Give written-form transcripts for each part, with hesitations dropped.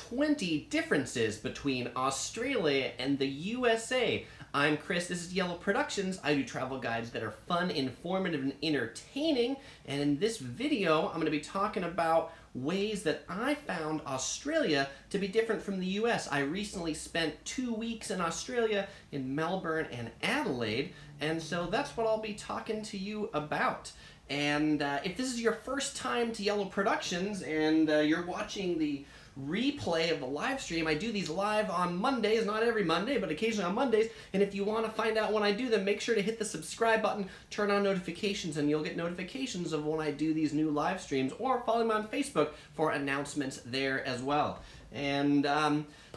20 differences between Australia and the USA. I'm Chris, this is Yellow Productions. I do travel guides that are fun, informative, and entertaining. And in this video, I'm going to be talking about ways that I found Australia to be different from the US. I recently spent 2 weeks in Australia, in Melbourne and Adelaide, and so that's what I'll be talking to you about. And if this is your first time to Yellow Productions and you're watching the replay of the live stream, I do these live on Mondays, not every Monday, but occasionally on Mondays. And if you want to find out when I do them, make sure to hit the subscribe button, turn on notifications, and you'll get notifications of when I do these new live streams, or follow me on Facebook for announcements there as well. And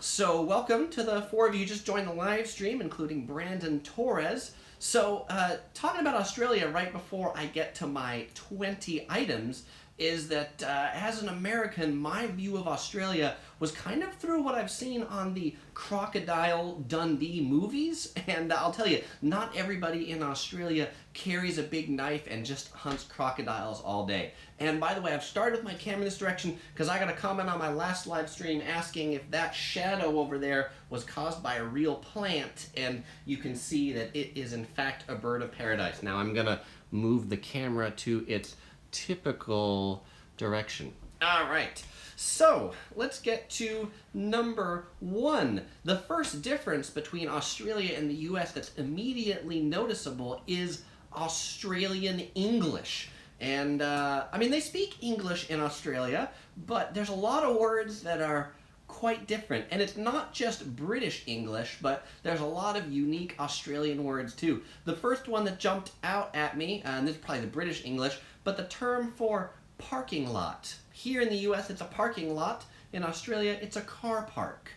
so welcome to the 4 of you who just joined the live stream, including Brandon Torres. So talking about Australia right before I get to my 20 items is that as an American, my view of Australia was kind of through what I've seen on the Crocodile Dundee movies. And I'll tell you, not everybody in Australia carries a big knife and just hunts crocodiles all day. And by the way, I've started with my camera in this direction because I got a comment on my last live stream asking if that shadow over there was caused by a real plant, and you can see that it is in fact a bird of paradise. Now I'm gonna move the camera to its typical direction. All right, so let's get to number 1. The first difference between Australia and the US that's immediately noticeable is Australian English. And I mean, they speak English in Australia, but there's a lot of words that are quite different. And it's not just British English, but there's a lot of unique Australian words too. The first one that jumped out at me, and this is probably the British English, but the term for parking lot. Here in the US, it's a parking lot. In Australia, it's a car park.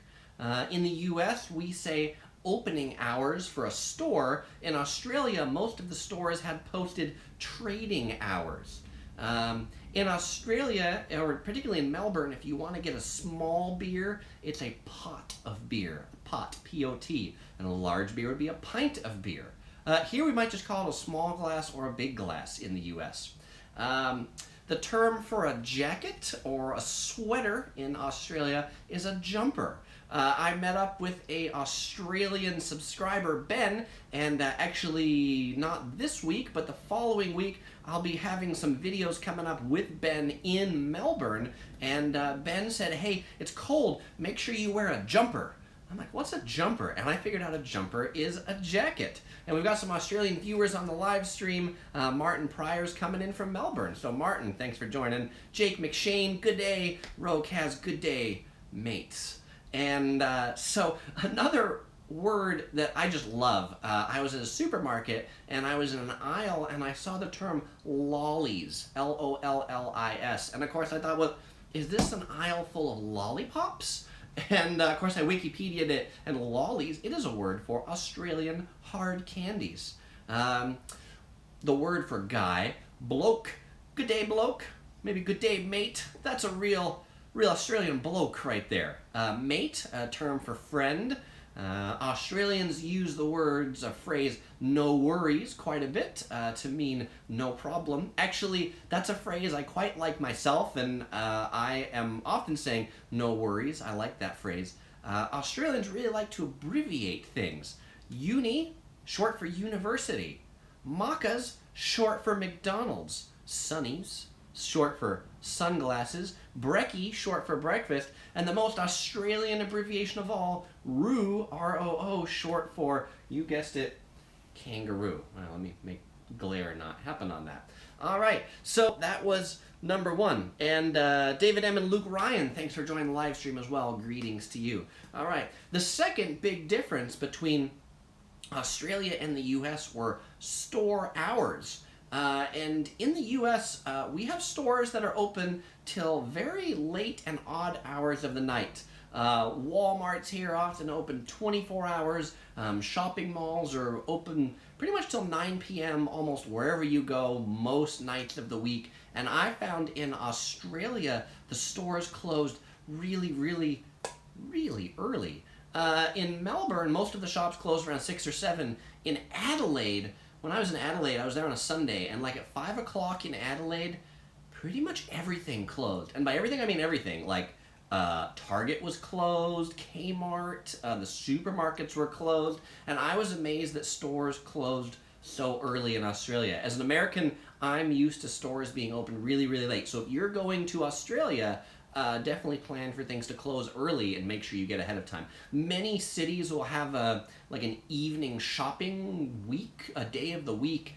In the US, we say opening hours for a store. In Australia, most of the stores had posted trading hours. In Australia, or particularly in Melbourne, if you want to get a small beer, it's a pot of beer. Pot, P-O-T. And a large beer would be a pint of beer. Here we might just call it a small glass or a big glass in the US. The term for a jacket or a sweater in Australia is a jumper. I met up with a Australian subscriber, Ben, and actually not this week, but the following week, I'll be having some videos coming up with Ben in Melbourne, and Ben said, hey, it's cold, make sure you wear a jumper. I'm like, what's a jumper? And I figured out a jumper is a jacket. And we've got some Australian viewers on the live stream. Martin Pryor's coming in from Melbourne. So Martin, thanks for joining. Jake McShane, good day. Rogue has good day, mates. And so another word that I just love, I was at a supermarket and I was in an aisle and I saw the term lollies, L-O-L-L-I-S. And of course I thought, well, is this an aisle full of lollipops? And of course I Wikipedia'd it, and lollies, it is a word for Australian hard candies. The word for guy, bloke, good day bloke, maybe good day mate, that's a real Australian bloke right there. Mate, a term for friend. Australians use the phrase no worries quite a bit to mean no problem. Actually, that's a phrase I quite like myself, and I am often saying no worries. I like that phrase. Australians really like to abbreviate things. Uni, short for university. Maccas, short for Mcdonalds. Sunnies, short for sunglasses. Brekkie, short for breakfast. And the most Australian abbreviation of all, ROO, R-O-O, short for, you guessed it, kangaroo. Well, let me make glare not happen on that. All right, so that was number 1. And David M. and Luke Ryan, thanks for joining the live stream as well. Greetings to you. All right, the second big difference between Australia and the US were store hours. And in the US, we have stores that are open till very late and odd hours of the night. Walmart's here often open 24 hours. Shopping malls are open pretty much till 9 p.m. almost wherever you go most nights of the week. And I found in Australia, the stores closed really, really, really early. In Melbourne, most of the shops closed around 6 or 7. In Adelaide, when I was in Adelaide, I was there on a Sunday, and like at 5 o'clock in Adelaide, pretty much everything closed. And by everything, I mean everything. Like Target was closed, Kmart, the supermarkets were closed, and I was amazed that stores closed so early in Australia. As an American, I'm used to stores being open really, really late. So if you're going to Australia, definitely plan for things to close early and make sure you get ahead of time. Many cities will have like an evening shopping week, a day of the week,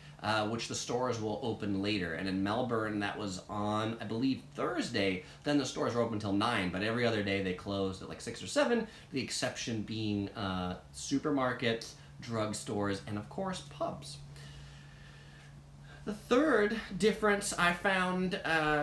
which the stores will open later. And in Melbourne, that was on, I believe, Thursday. Then the stores were open until 9, but every other day they closed at like 6 or 7, the exception being supermarkets, drugstores, and of course, pubs. The third difference I found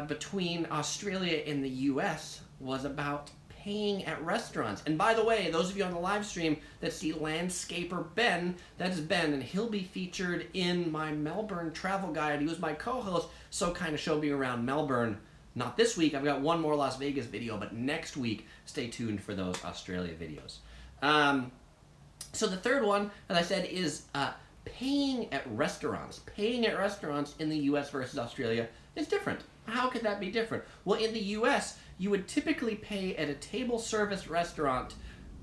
between Australia and the US was about paying at restaurants. And by the way, those of you on the live stream that see Landscaper Ben, that is Ben, and he'll be featured in my Melbourne travel guide. He was my co-host, so kind of showed me around Melbourne. Not this week, I've got one more Las Vegas video, but next week, stay tuned for those Australia videos. So the third one, as I said, is paying at restaurants. Paying at restaurants in the US versus Australia is different. How could that be different? Well, in the US, you would typically pay at a table service restaurant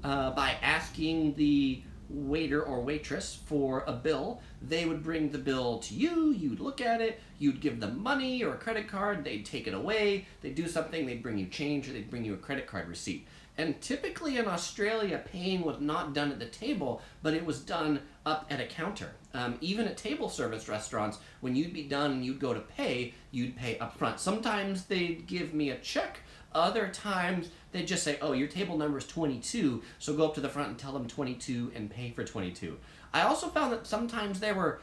by asking the waiter or waitress for a bill. They would bring the bill to you, you'd look at it, you'd give them money or a credit card, they'd take it away, they'd do something, they'd bring you change, or they'd bring you a credit card receipt. And typically in Australia, paying was not done at the table, but it was done up at a counter. Even at table service restaurants, when you'd be done and you'd go to pay, you'd pay up front. Sometimes they'd give me a check. Other times, they'd just say, oh, your table number is 22, so go up to the front and tell them 22 and pay for 22. I also found that sometimes there were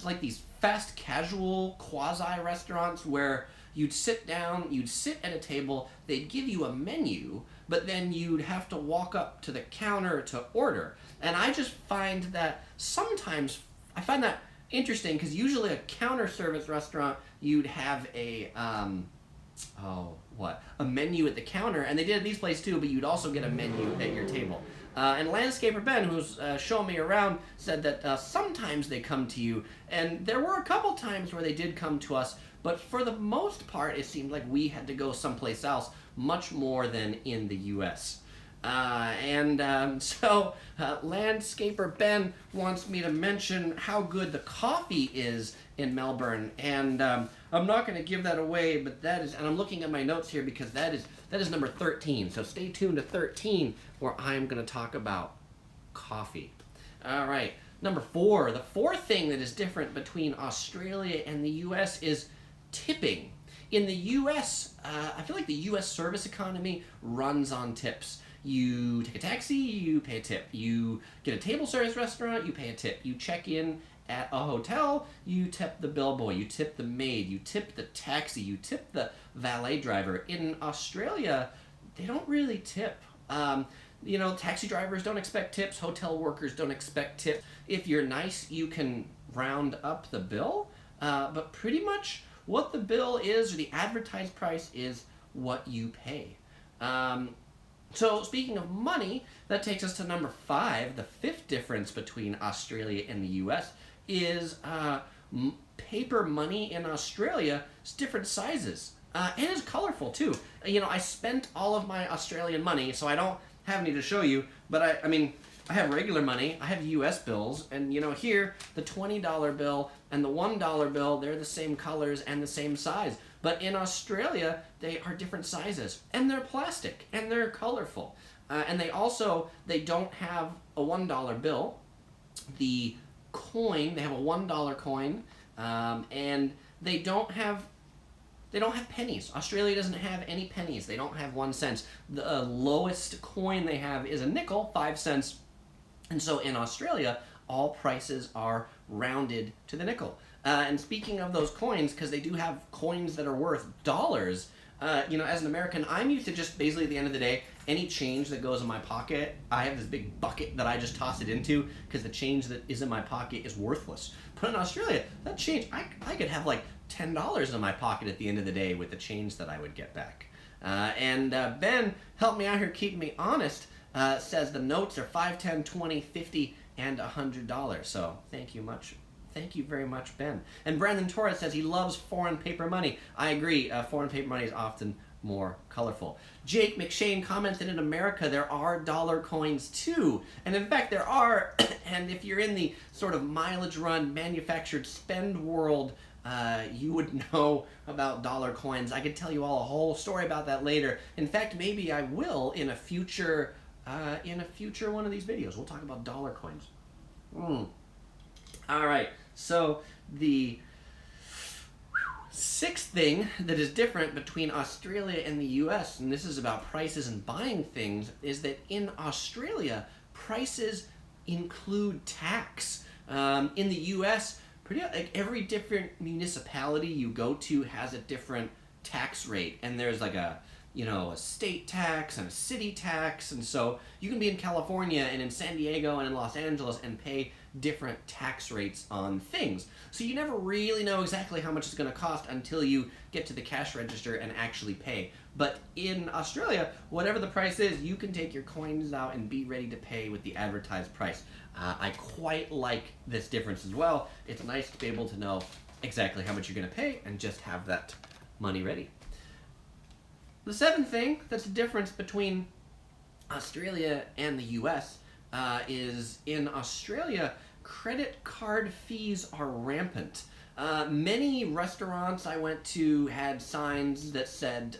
like these fast casual quasi-restaurants where you'd sit down, you'd sit at a table, they'd give you a menu, but then you'd have to walk up to the counter to order. And I just find that sometimes, I find that interesting because usually a counter service restaurant, you'd have a, a menu at the counter, and they did at these places too, but you'd also get a menu at your table. And Landscaper Ben, who's showing me around, said that sometimes they come to you, and there were a couple times where they did come to us, but for the most part, it seemed like we had to go someplace else, much more than in the U.S. So Landscaper Ben wants me to mention how good the coffee is in Melbourne, and I'm not going to give that away, but that is, and I'm looking at my notes here because that is number 13, so stay tuned to 13 where I'm going to talk about coffee. All right, number 4, the fourth thing that is different between Australia and the U.S. is tipping. In the U.S., I feel like the U.S. service economy runs on tips. You take a taxi, you pay a tip. You get a table service restaurant, you pay a tip. You check in at a hotel, you tip the bellboy, you tip the maid, you tip the taxi, you tip the valet driver. In Australia, they don't really tip. Taxi drivers don't expect tips, hotel workers don't expect tips. If you're nice, you can round up the bill, but pretty much what the bill is, or the advertised price, is what you pay. So speaking of money, that takes us to number 5. The fifth difference between Australia and the U.S. is paper money in Australia is different sizes. And it's colorful too. I spent all of my Australian money, so I don't have any to show you, but I have regular money, I have US bills, and here, the $20 bill and the $1 bill, they're the same colors and the same size. But in Australia, they are different sizes, and they're plastic, and they're colorful. And they don't have a $1 bill. The coin, they have a $1 coin, and they don't have pennies. Australia doesn't have any pennies. They don't have 1 cent. The lowest coin they have is a nickel, 5 cents. And so in Australia, all prices are rounded to the nickel. And speaking of those coins, because they do have coins that are worth dollars, as an American, I'm used to just basically at the end of the day, any change that goes in my pocket, I have this big bucket that I just toss it into because the change that is in my pocket is worthless. But in Australia, that change, I could have like $10 in my pocket at the end of the day with the change that I would get back. Ben helped me out here, keeping me honest, says the notes are $5, $10, $20, $50, and $100. So thank you much. Thank you very much, Ben. And Brandon Torres says he loves foreign paper money. I agree. Foreign paper money is often more colorful. Jake McShane commented, in America there are dollar coins too. And in fact there are, and if you're in the sort of mileage run manufactured spend world, you would know about dollar coins. I could tell you all a whole story about that later. In fact, maybe I will in a future one of these videos. We'll talk about dollar coins. All right, so the sixth thing that is different between Australia and the US, and this is about prices and buying things, is that in Australia, prices include tax. In the US, pretty like every different municipality you go to has a different tax rate, and there's like a state tax and a city tax, and so you can be in California and in San Diego and in Los Angeles and pay different tax rates on things. So you never really know exactly how much it's going to cost until you get to the cash register and actually pay. But in Australia, whatever the price is, you can take your coins out and be ready to pay with the advertised price. I quite like this difference as well. It's nice to be able to know exactly how much you're going to pay and just have that money ready. The seventh thing that's the difference between Australia and the US is in Australia, credit card fees are rampant. Many restaurants I went to had signs that said,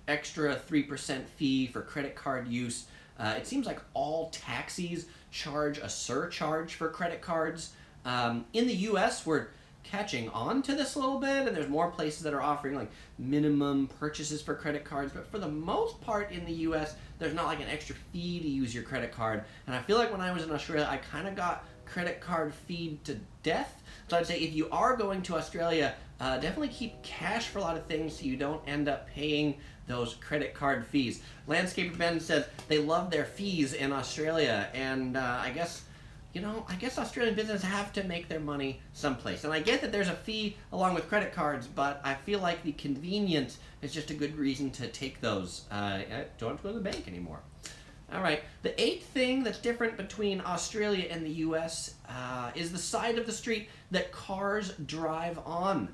extra 3% fee for credit card use. It seems like all taxis charge a surcharge for credit cards. In the US, we're catching on to this a little bit, and there's more places that are offering like minimum purchases for credit cards, but for the most part in the US, there's not like an extra fee to use your credit card. And I feel like when I was in Australia, I kind of got credit card feed to death. So I'd say if you are going to Australia, definitely keep cash for a lot of things so you don't end up paying those credit card fees. Landscaper Ben says they love their fees in Australia, and I guess Australian businesses have to make their money someplace. And I get that there's a fee along with credit cards, but I feel like the convenience is just a good reason to take those. I don't have to go to the bank anymore. All right, the eighth thing that's different between Australia and the US is the side of the street that cars drive on.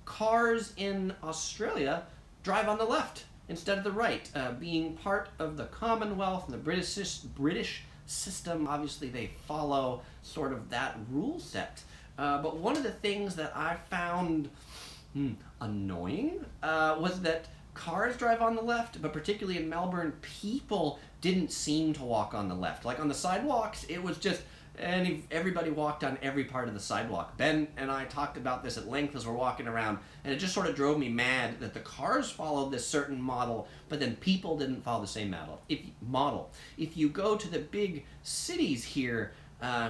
Cars in Australia drive on the left instead of the right, being part of the Commonwealth and the British system. Obviously they follow sort of that rule set. But one of the things that I found annoying was that cars drive on the left, but particularly in Melbourne, people didn't seem to walk on the left. Like on the sidewalks, it was just, and everybody walked on every part of the sidewalk. Ben and I talked about this at length as we're walking around, and it just sort of drove me mad that the cars followed this certain model, but then people didn't follow the same model. If you go to the big cities here,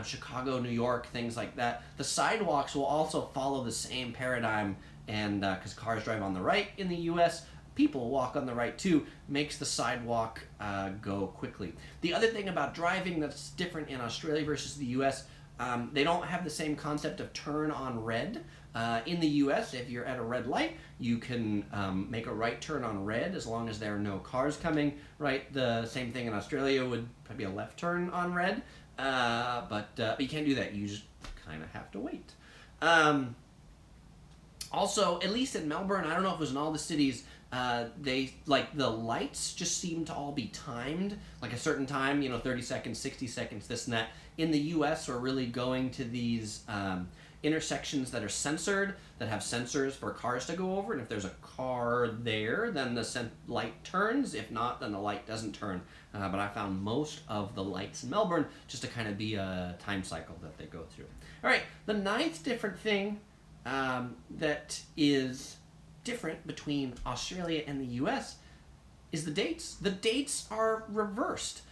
Chicago, New York, things like that, the sidewalks will also follow the same paradigm, and because cars drive on the right in the US, people walk on the right too, makes the sidewalk go quickly. The other thing about driving that's different in Australia versus the US, they don't have the same concept of turn on red. In the US, if you're at a red light, you can make a right turn on red as long as there are no cars coming, right? The same thing in Australia would probably be a left turn on red, but you can't do that. You just kind of have to wait. Also, at least in Melbourne, I don't know if it was in all the cities, they like the lights just seem to all be timed, like a certain time, 30 seconds, 60 seconds, this and that. In the US, we're really going to these intersections that are censored, that have sensors for cars to go over, and if there's a car there, then the light turns. If not, then the light doesn't turn. But I found most of the lights in Melbourne just to kind of be a time cycle that they go through. All right, the ninth different thing that is different between Australia and the US is the dates. The dates are reversed.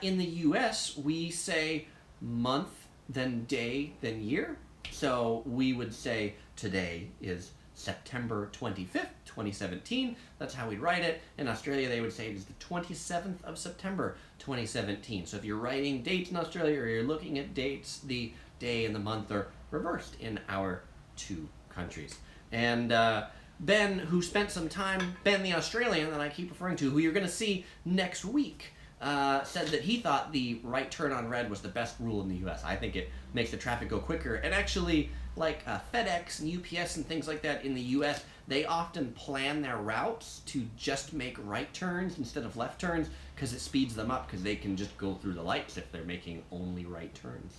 In the US, we say month, then day, then year. So we would say today is September 25th, 2017. That's how we write it. In Australia, they would say it is the 27th of September, 2017. So if you're writing dates in Australia or you're looking at dates, the day and the month are reversed in our two countries. And Ben, who spent some time, Ben the Australian that I keep referring to, who you're going to see next week, said that he thought the right turn on red was the best rule in the US. I think it makes the traffic go quicker. And actually, like FedEx and UPS and things like that in the US, they often plan their routes to just make right turns instead of left turns because it speeds them up because they can just go through the lights if they're making only right turns.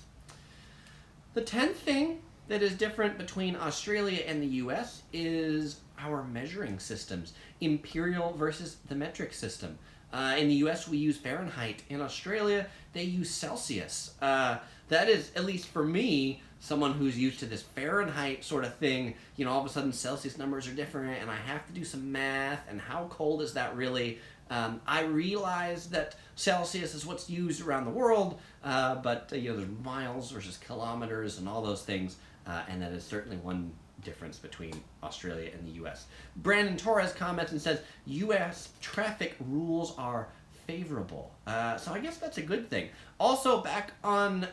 The 10th thing that is different between Australia and the US is our measuring systems, imperial versus the metric system. In the US, we use Fahrenheit. In Australia, they use Celsius. That is, at least for me, someone who's used to this Fahrenheit sort of thing, you know, all of a sudden Celsius numbers are different and I have to do some math, and how cold is that really? I realize that Celsius is what's used around the world, but you know, there's miles versus kilometers and all those things, and that is certainly one difference between Australia and the U.S. Brandon Torres comments and says, U.S. traffic rules are favorable. So I guess that's a good thing. Also, back on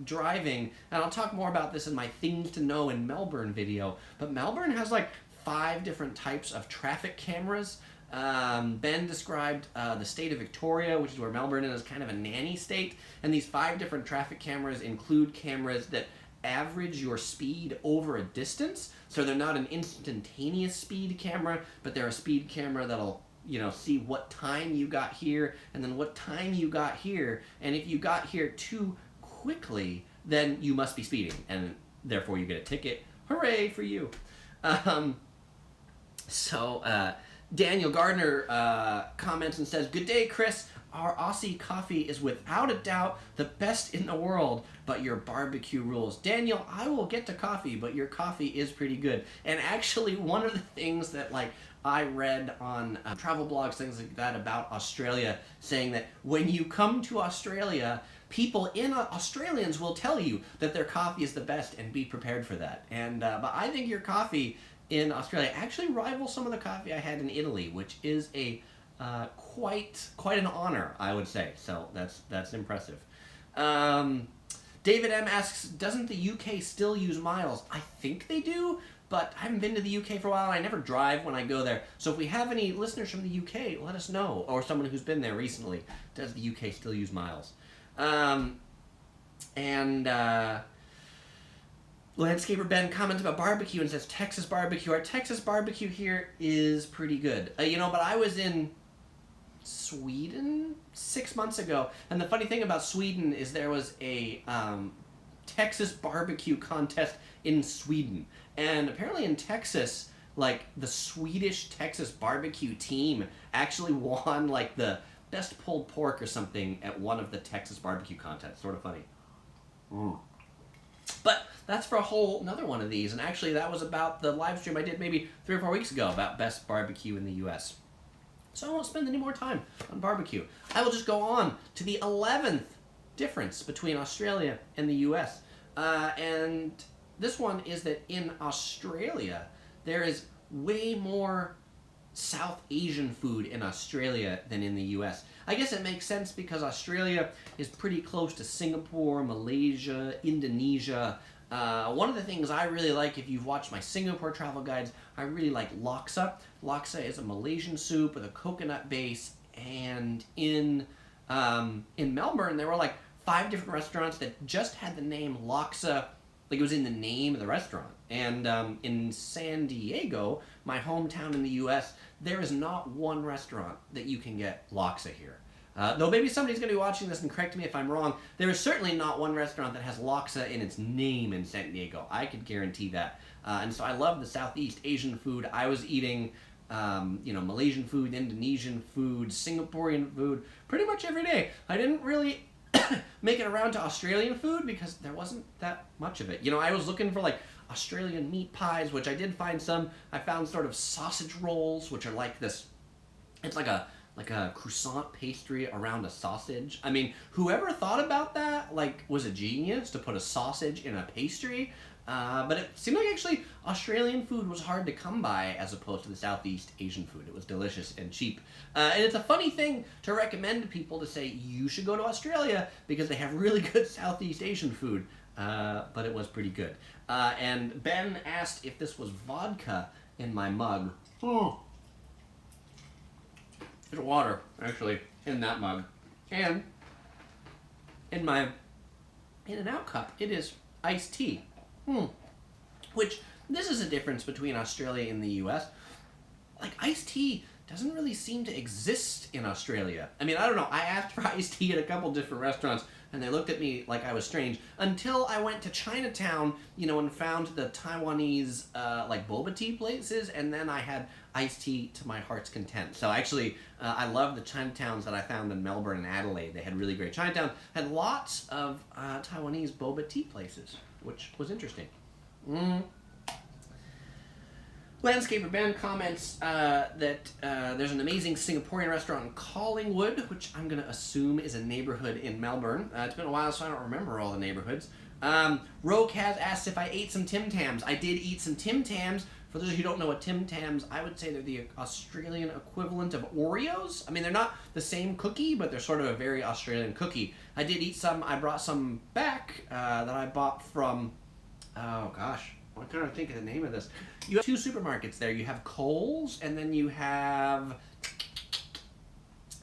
driving, and I'll talk more about this in my Things to Know in Melbourne video, but Melbourne has like 5 different types of traffic cameras. Ben described the state of Victoria, which is where Melbourne is, kind of a nanny state, and these 5 different traffic cameras include cameras that average your speed over a distance, so they're not an instantaneous speed camera, but they're a speed camera that'll, you know, see what time you got here and then what time you got here, and if you got here too quickly, then you must be speeding, and therefore you get a ticket. Hooray for you. Daniel Gardner comments and says, "Good day, Chris. Our Aussie coffee is without a doubt the best in the world, but your barbecue rules." Daniel, I will get to coffee, but your coffee is pretty good. And actually, one of the things that I read on travel blogs, things like that about Australia, saying that when you come to Australia, people Australians will tell you that their coffee is the best, and be prepared for that. And but I think your coffee in Australia actually rivals some of the coffee I had in Italy, which is a quite an honor, I would say. So that's impressive. David M asks, doesn't the UK still use miles? I think they do, but I haven't been to the UK for a while. I never drive when I go there. So if we have any listeners from the UK, let us know, or someone who's been there recently. Does the UK still use miles? Landscaper Ben comments about barbecue and says Texas barbecue. Our Texas barbecue here is pretty good. But I was in Sweden 6 months ago, and the funny thing about Sweden is there was a Texas barbecue contest in Sweden, and apparently in Texas, the Swedish Texas barbecue team actually won the best pulled pork or something at one of the Texas barbecue contests. Sort of funny. But that's for a whole another one of these, and actually that was about the live stream I did maybe 3 or 4 weeks ago about best barbecue in the U.S. So I won't spend any more time on barbecue. I will just go on to the 11th difference between Australia and the U.S. And this one is that in Australia, there is way more South Asian food in Australia than in the U.S. I guess it makes sense because Australia is pretty close to Singapore, Malaysia, Indonesia. One of the things I really like, if you've watched my Singapore travel guides, I really like laksa. Laksa is a Malaysian soup with a coconut base, and in Melbourne there were 5 different restaurants that just had the name laksa, it was in the name of the restaurant. And in San Diego, my hometown in the U.S., there is not one restaurant that you can get laksa here. Though maybe somebody's going to be watching this and correct me if I'm wrong, there is certainly not one restaurant that has laksa in its name in San Diego. I could guarantee that. And so I love the Southeast Asian food. I was eating Malaysian food, Indonesian food, Singaporean food pretty much every day. I didn't really make it around to Australian food because there wasn't that much of it. I was looking for Australian meat pies, which I did find some. I found sort of sausage rolls, which are this. It's like a croissant pastry around a sausage. I mean, whoever thought about that was a genius to put a sausage in a pastry. But it seemed like actually Australian food was hard to come by as opposed to the Southeast Asian food. It was delicious and cheap. And it's a funny thing to recommend to people to say you should go to Australia because they have really good Southeast Asian food. But it was pretty good. And Ben asked if this was vodka in my mug. There's water, actually, in that mug. And in my In-N-Out cup, it is iced tea. Which This is a difference between Australia and the US. Like, iced tea doesn't really seem to exist in Australia. I mean, I don't know. I asked for iced tea at a couple different restaurants, and they looked at me like I was strange until I went to Chinatown, you know, and found the Taiwanese, like, boba tea places, and then I had iced tea to my heart's content. So actually, I love the Chinatowns that I found in Melbourne and Adelaide. They had really great Chinatown. Had lots of Taiwanese boba tea places, which was interesting. Landscaper Ben comments that there's an amazing Singaporean restaurant in Collingwood, which I'm going to assume is a neighborhood in Melbourne. It's been a while, so I don't remember all the neighborhoods. Rogue has asked if I ate some Tim Tams. I did eat some Tim Tams. For those who don't know what Tim Tams, I would say they're the Australian equivalent of Oreos. I mean, they're not the same cookie, but they're sort of a very Australian cookie. I did eat some. I brought some back that I bought from, oh gosh, I'm trying to think of the name of this. You have two supermarkets there. You have Coles, and then you have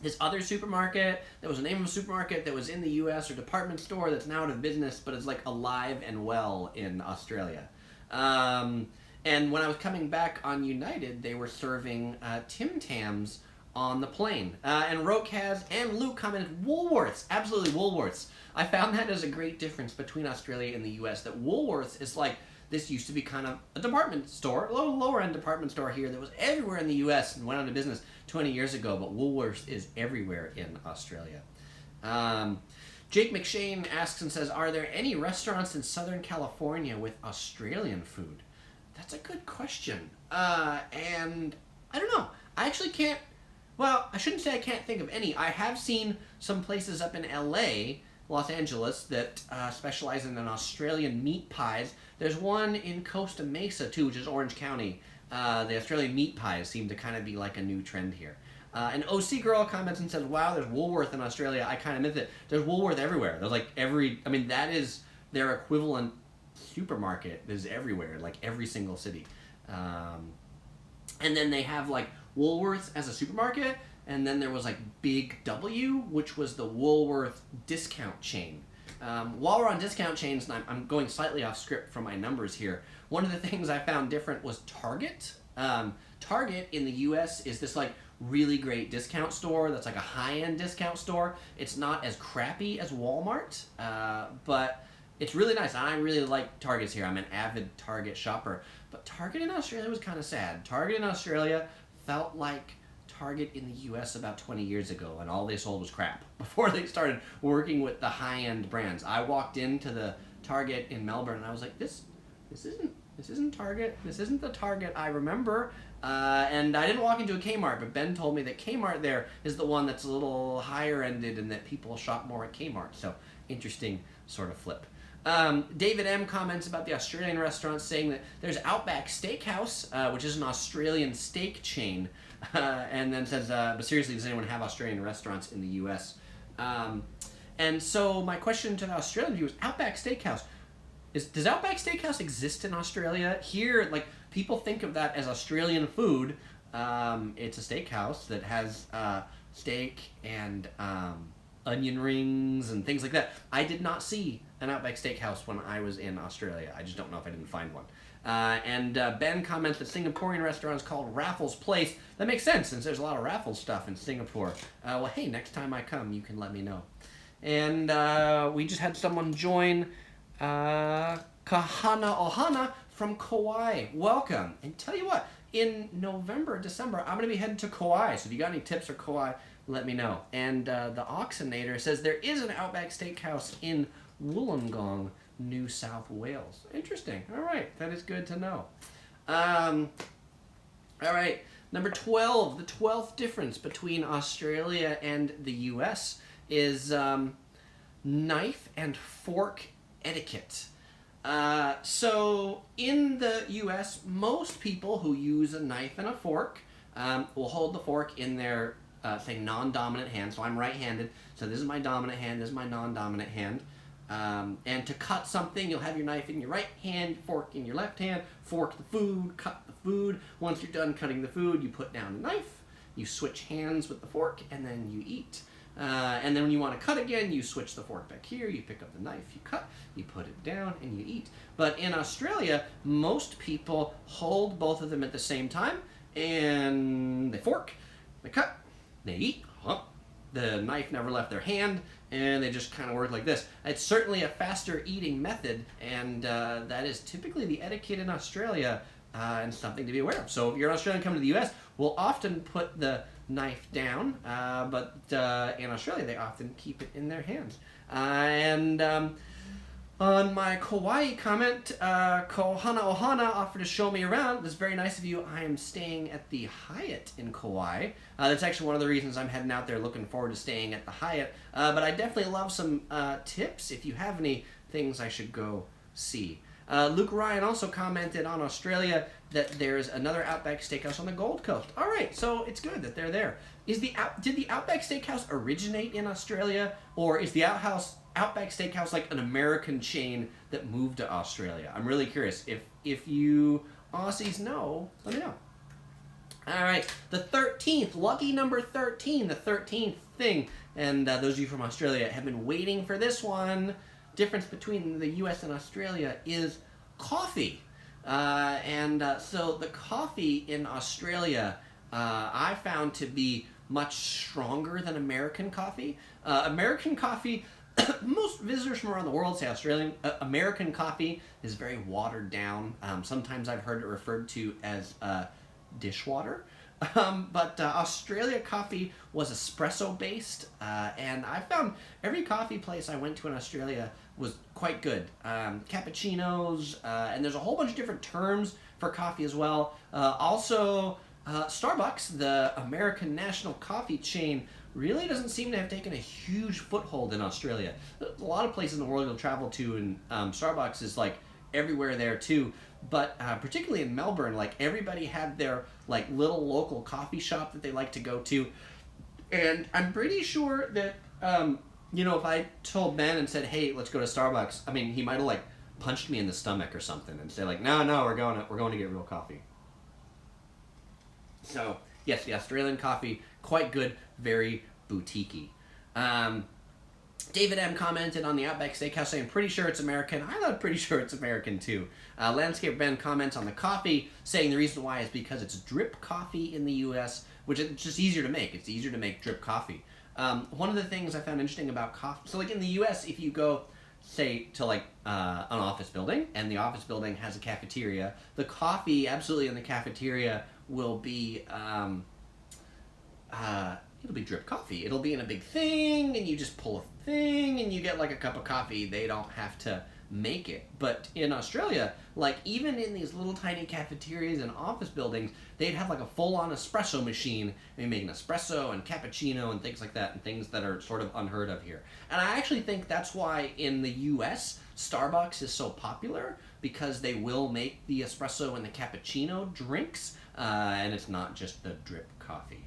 this other supermarket that was the name of a supermarket that was in the US, or department store that's now out of business, but is like alive and well in Australia. And when I was coming back on United, they were serving Tim Tams on the plane. And Rokaz and Luke commented, Woolworths, absolutely Woolworths. I found that as a great difference between Australia and the US, that Woolworths is like, this used to be kind of a department store, a little lower end department store here that was everywhere in the US and went out of business 20 years ago, but Woolworths is everywhere in Australia. Jake McShane asks and says, are there any restaurants in Southern California with Australian food? That's a good question. And I don't know. I actually can't, well, I shouldn't say I can't think of any. I have seen some places up in LA, Los Angeles, that specialize in an Australian meat pies. There's one in Costa Mesa, too, which is Orange County. The Australian meat pies seem to kind of be like a new trend here. And OC Girl comments and says, wow, there's Woolworth in Australia. I kind of miss it. There's Woolworth everywhere. There's like I mean, that is their equivalent supermarket is everywhere, like every single city. And then they have like Woolworths as a supermarket, and then there was like Big W, which was the Woolworth discount chain. While we're on discount chains, and I'm going slightly off script from my numbers here, one of the things I found different was Target. Target in the US is this like really great discount store that's like a high-end discount store. It's not as crappy as Walmart, but it's really nice. I really like Targets here. I'm an avid Target shopper. But Target in Australia was kind of sad. Target in Australia felt like Target in the US about 20 years ago, and all they sold was crap before they started working with the high-end brands. I walked into the Target in Melbourne and I was like, this isn't Target. This isn't the Target I remember. And I didn't walk into a Kmart, but Ben told me that Kmart there is the one that's a little higher-ended and that people shop more at Kmart. So interesting sort of flip. David M. comments about the Australian restaurants, saying that there's Outback Steakhouse, which is an Australian steak chain, and then says, but seriously, does anyone have Australian restaurants in the US? And so my question to the Australian viewers, Outback Steakhouse, does Outback Steakhouse exist in Australia? Here, like, people think of that as Australian food. It's a steakhouse that has steak and onion rings and things like that. I did not see an Outback Steakhouse when I was in Australia. I just don't know if I didn't find one. And Ben comments that Singaporean restaurant is called Raffles Place. That makes sense since there's a lot of Raffles stuff in Singapore. Well, hey, next time I come, you can let me know. And we just had someone join, Kahana Ohana from Kauai. Welcome. And tell you what, in November, December, I'm going to be heading to Kauai. So if you got any tips for Kauai, let me know. And the Oxenator says there is an Outback Steakhouse in Wollongong, New South Wales. Interesting. All right. That is good to know. All right. Number 12. The 12th difference between Australia and the US is knife and fork etiquette. So in the US, most people who use a knife and a fork will hold the fork in their say non-dominant hand. So I'm right-handed, so this is my dominant hand, this is my non-dominant hand. And to cut something, you'll have your knife in your right hand, fork in your left hand, fork the food, cut the food. Once you're done cutting the food, you put down the knife, you switch hands with the fork, and then you eat. And then when you want to cut again, you switch the fork back here, you pick up the knife, you cut, you put it down, and you eat. But in Australia, most people hold both of them at the same time, and they fork, they cut, they eat. The knife never left their hand, and they just kind of work like this. It's certainly a faster eating method, and that is typically the etiquette in Australia, and something to be aware of. So if you're an Australian coming to the US, we'll often put the knife down, but in Australia they often keep it in their hands. On my Kauai comment, Kohana Ohana offered to show me around. That's very nice of you. I am staying at the Hyatt in Kauai. That's actually one of the reasons I'm heading out there, looking forward to staying at the Hyatt. But I definitely love some tips if you have any things I should go see. Luke Ryan also commented on Australia that there's another Outback Steakhouse on the Gold Coast. All right, so it's good that they're there. Did the Outback Steakhouse originate in Australia, or is the Outback Steakhouse like an American chain that moved to Australia? I'm really curious. If you Aussies know, let me know. All right, the 13th, lucky number 13, the 13th thing. And those of you from Australia have been waiting for this one. Difference between the U.S. and Australia is coffee. So the coffee in Australia I found to be much stronger than American coffee. American coffee, most visitors from around the world say American coffee is very watered down. Sometimes I've heard it referred to as dishwater. But Australia coffee was espresso based, and I found every coffee place I went to in Australia was quite good. Cappuccinos, and there's a whole bunch of different terms for coffee as well. Also, Starbucks, the American national coffee chain, really doesn't seem to have taken a huge foothold in Australia. There's a lot of places in the world you'll travel to, and Starbucks is like everywhere there too. But particularly in Melbourne, like everybody had their like little local coffee shop that they like to go to, and I'm pretty sure that if I told Ben and said, "Hey, let's go to Starbucks," I mean, he might have like punched me in the stomach or something and say like, "No, we're going to get real coffee." So yes, the Australian coffee, quite good, very boutiquey. David M. commented on the Outback Steakhouse saying, pretty sure it's American. I'm pretty sure it's American too. Landscape Ben comments on the coffee saying the reason why is because it's drip coffee in the U.S., which is just easier to make. It's easier to make drip coffee. One of the things I found interesting about coffee, so like in the U.S., if you go, say, to like an office building, and the office building has a cafeteria, the coffee absolutely in the cafeteria will be it'll be drip coffee. It'll be in a big thing, and you just pull a thing, and you get like a cup of coffee. They don't have to make it. But in Australia, like even in these little tiny cafeterias and office buildings, they'd have like a full-on espresso machine, and make an espresso and cappuccino and things like that, and things that are sort of unheard of here. And I actually think that's why in the U.S., Starbucks is so popular, because they will make the espresso and the cappuccino drinks, and it's not just the drip coffee.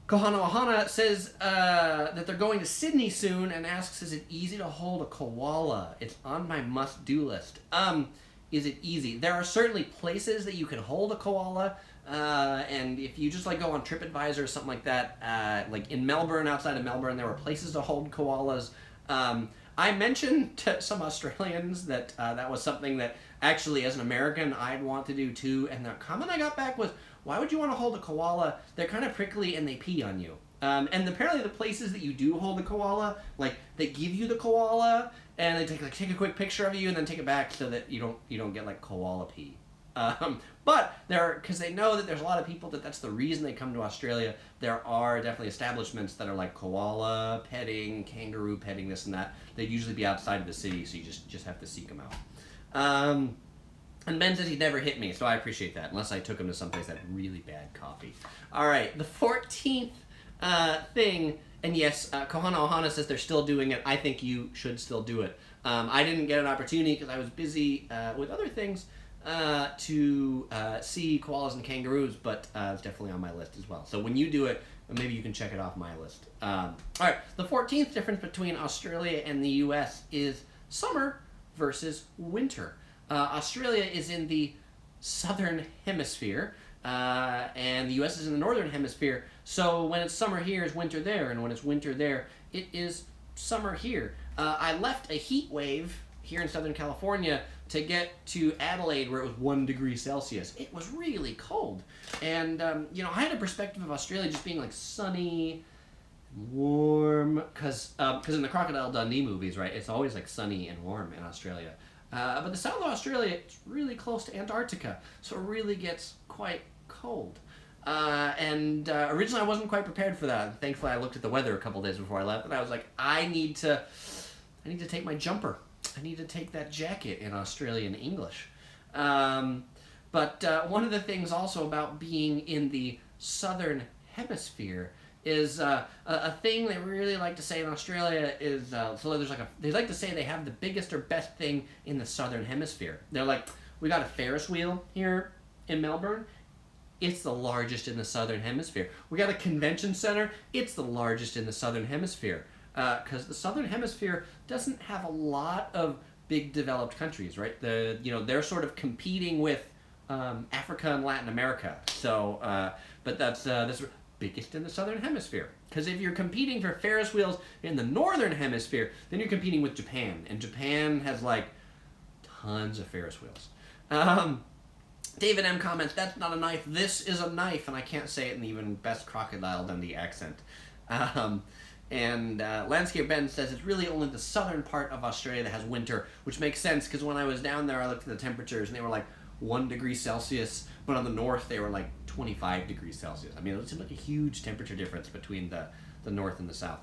Kohana Ohana says that they're going to Sydney soon and asks, is it easy to hold a koala? It's on my must-do list. Is it easy? There are certainly places that you can hold a koala, and if you just like go on TripAdvisor or something like that, like in Melbourne, outside of Melbourne, there were places to hold koalas. I mentioned to some Australians that that was something that actually as an American I'd want to do too, and the comment I got back was, why would you want to hold a koala? They're kind of prickly and they pee on you. And apparently the places that you do hold a koala, like they give you the koala and they take a quick picture of you and then take it back so that you don't get like koala pee. But because they know that there's a lot of people that's the reason they come to Australia, there are definitely establishments that are like koala petting, kangaroo petting, this and that. They'd usually be outside of the city, so you just have to seek them out. And Ben says he'd never hit me, so I appreciate that, unless I took him to someplace that had really bad coffee. All right, the 14th thing, and yes, Kohana Ohana says they're still doing it. I think you should still do it. I didn't get an opportunity because I was busy with other things to see koalas and kangaroos, but it's definitely on my list as well. So when you do it, maybe you can check it off my list. All right, the 14th difference between Australia and the U.S. is summer versus winter. Australia is in the southern hemisphere, and the U.S. is in the northern hemisphere, So when it's summer here, it's winter there, and when it's winter there, it is summer here. I left a heat wave here in Southern California to get to Adelaide, where it was 1 degree Celsius. It was really cold. And, you know, I had a perspective of Australia just being like sunny, warm, because in the Crocodile Dundee movies, right, it's always like sunny and warm in Australia. But the south of Australia, it's really close to Antarctica, so it really gets quite cold. Originally I wasn't quite prepared for that. Thankfully I looked at the weather a couple days before I left, and I was like, I need to take my jumper. I need to take that jacket in Australian English. But one of the things also about being in the southern hemisphere is a thing they really like to say in Australia is so there's they like to say they have the biggest or best thing in the southern hemisphere. They're like, we got a Ferris wheel here in Melbourne. It's the largest in the southern hemisphere. We got a convention center. It's the largest in the southern hemisphere. Because the southern hemisphere doesn't have a lot of big developed countries, right? They're sort of competing with Africa and Latin America. So, but that's biggest in the southern hemisphere. Because if you're competing for Ferris wheels in the northern hemisphere, then you're competing with Japan, and Japan has like tons of Ferris wheels. David M comments, "That's not a knife. This is a knife," and I can't say it in the even best Crocodile Dundee accent. Landscape Ben says it's really only the southern part of Australia that has winter, which makes sense because when I was down there, I looked at the temperatures and they were like 1 degree Celsius, but on the north they were like 25 degrees Celsius. I mean, it seemed like a huge temperature difference between the north and the south.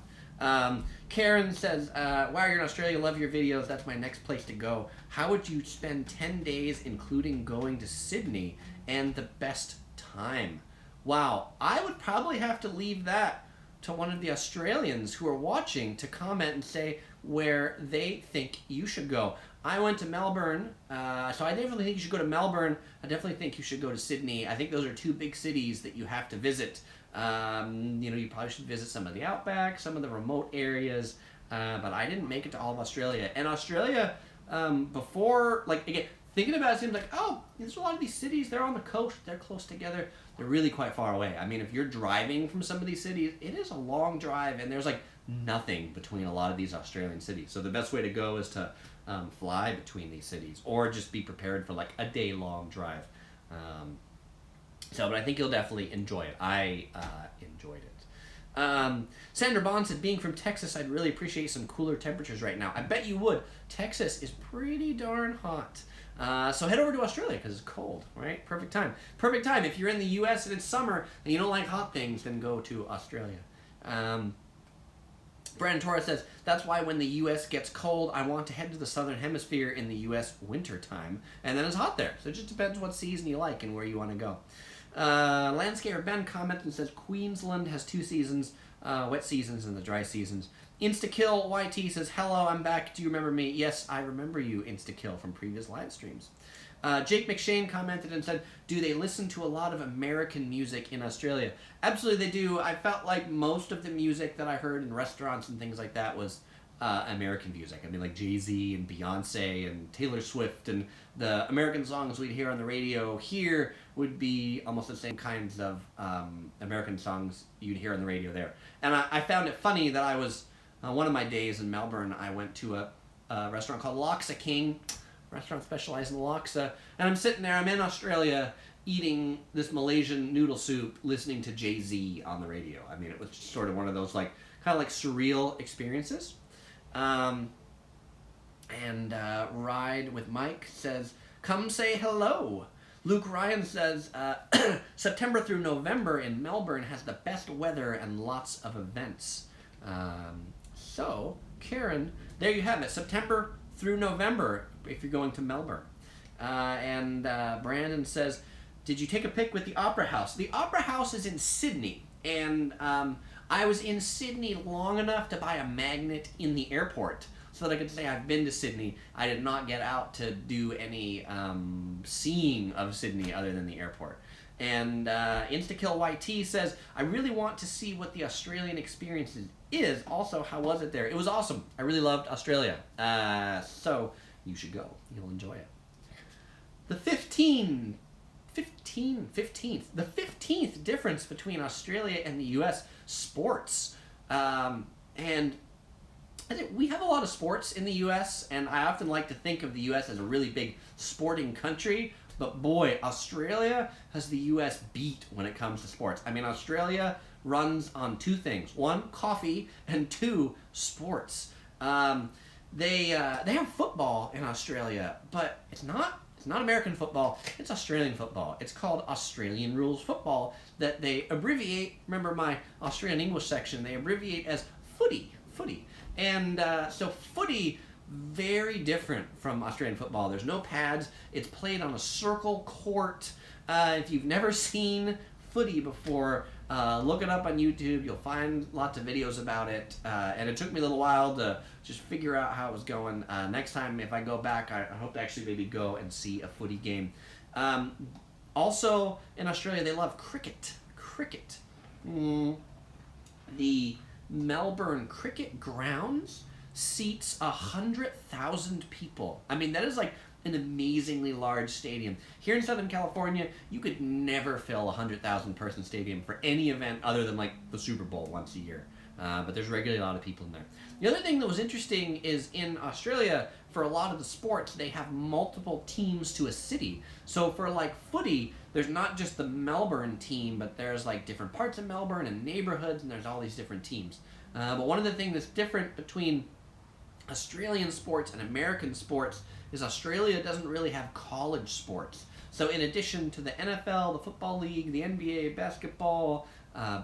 Karen says, "Wow, you're in Australia. Love your videos. That's my next place to go. How would you spend 10 days, including going to Sydney, and the best time?" Wow, I would probably have to leave that to one of the Australians who are watching to comment and say where they think you should go. I went to Melbourne, so I definitely think you should go to Melbourne. I definitely think you should go to Sydney. I think those are two big cities that you have to visit. You probably should visit some of the outback, some of the remote areas, but I didn't make it to all of Australia. And Australia, before, like, again, thinking about it seems like, oh, there's a lot of these cities, they're on the coast, they're close together, they're really quite far away. I mean, if you're driving from some of these cities, it is a long drive, and there's like nothing between a lot of these Australian cities. So the best way to go is to fly between these cities, or just be prepared for like a day-long drive. But I think you'll definitely enjoy it. I enjoyed it. Sandra Bond said, "Being from Texas, I'd really appreciate some cooler temperatures right now." I bet you would. Texas is pretty darn hot. So head over to Australia because it's cold, right? Perfect time. Perfect time. If you're in the U.S. and it's summer and you don't like hot things, then go to Australia. Brandon Torres says, "That's why when the U.S. gets cold, I want to head to the southern hemisphere in the U.S. winter time, and then it's hot there. So it just depends what season you like and where you want to go." Landscaper Ben comments and says, "Queensland has 2 seasons, wet seasons and the dry seasons." Instakill YT says, "Hello, I'm back. Do you remember me?" Yes, I remember you, Instakill, from previous live streams. Jake McShane commented and said, "Do they listen to a lot of American music in Australia?" Absolutely they do. I felt like most of the music that I heard in restaurants and things like that was American music. I mean, like Jay-Z and Beyonce and Taylor Swift, and the American songs we'd hear on the radio here would be almost the same kinds of American songs you'd hear on the radio there. And I found it funny that I was, one of my days in Melbourne, I went to a restaurant called Laksa King, restaurant specialized in laksa, and I'm sitting there, I'm in Australia, eating this Malaysian noodle soup, listening to Jay-Z on the radio. I mean, it was just sort of one of those, like, kind of like surreal experiences. Ride with Mike says, "Come say hello." Luke Ryan says, "September through November in Melbourne has the best weather and lots of events." So, Karen, there you have it. September through November if you're going to Melbourne. Brandon says, "Did you take a pic with the Opera House?" The Opera House is in Sydney, and I was in Sydney long enough to buy a magnet in the airport so that I could say I've been to Sydney. I did not get out to do any seeing of Sydney other than the airport. And Instakill YT says, "I really want to see what the Australian experience is. Also, how was it there?" It was awesome. I really loved Australia. So you should go. You'll enjoy it. The 15 The 15th difference between Australia and the U.S. sports. And I think we have a lot of sports in the U.S., and I often like to think of the U.S. as a really big sporting country, but boy, Australia has the U.S. beat when it comes to sports. I mean, Australia runs on two things. One, coffee, and two, sports. They have football in Australia, but it's not American football, it's Australian football. It's called Australian rules football that they abbreviate, remember my Australian English section, they abbreviate as footy. And so footy, very different from Australian football. There's no pads. It's played on a circle court. If you've never seen footy before, look it up on YouTube. You'll find lots of videos about it. And it took me a little while to just figure out how it was going. Next time, if I go back, I hope to actually maybe go and see a footy game. Also, in Australia, they love cricket. The Melbourne Cricket Grounds seats 100,000 people. I mean, that is like an amazingly large stadium. Here in Southern California, you could never fill a 100,000 person stadium for any event other than like the Super Bowl once a year. But there's regularly a lot of people in there. The other thing that was interesting is in Australia, for a lot of the sports, they have multiple teams to a city. So for like footy, there's not just the Melbourne team, but there's like different parts of Melbourne and neighborhoods, and there's all these different teams. But one of the things that's different between Australian sports and American sports is Australia doesn't really have college sports. So in addition to the NFL, the Football League, the NBA, basketball,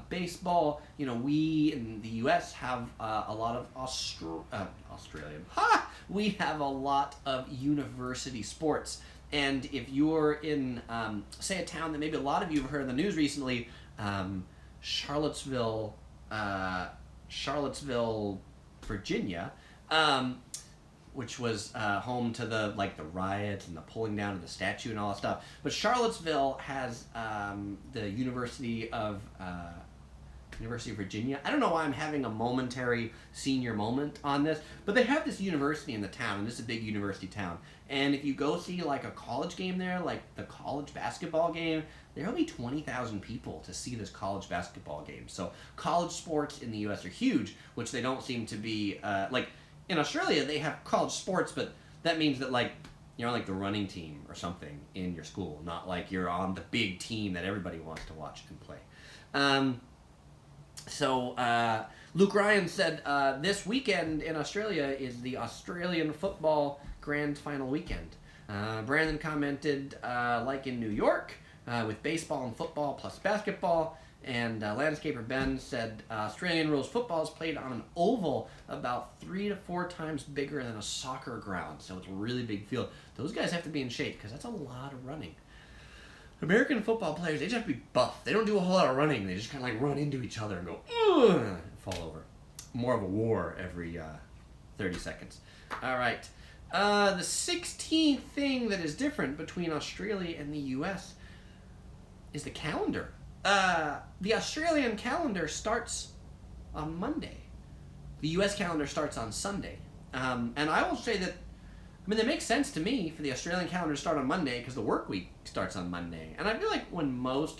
baseball, we in the U.S. have a lot of Australian. We have a lot of university sports. And if you're in, say, a town that maybe a lot of you have heard in the news recently, Charlottesville, Virginia, which was home to the riots and the pulling down of the statue and all that stuff. But Charlottesville has the University of Virginia. I don't know why I'm having a momentary senior moment on this, but they have this university in the town, and this is a big university town. And if you go see like a college game there, like the college basketball game, there will be 20,000 people to see this college basketball game. So college sports in the U.S. are huge, which they don't seem to be in Australia, they have college sports, but that means that you're on like the running team or something in your school, not like you're on the big team that everybody wants to watch and play. Luke Ryan said this weekend in Australia is the Australian football grand final weekend. Brandon commented like in New York with baseball and football plus basketball. And landscaper Ben said Australian rules football is played on an oval about 3 to 4 times bigger than a soccer ground. So it's a really big field. Those guys have to be in shape because that's a lot of running. American football players, they just have to be buff. They don't do a whole lot of running. They just kind of like run into each other and go, ugh, and fall over. More of a war every 30 seconds. All right. The 16th thing that is different between Australia and the U.S. is the calendar. The Australian calendar starts on Monday. The U.S. calendar starts on Sunday. And I will say that, it makes sense to me for the Australian calendar to start on Monday because the work week starts on Monday. And I feel like when most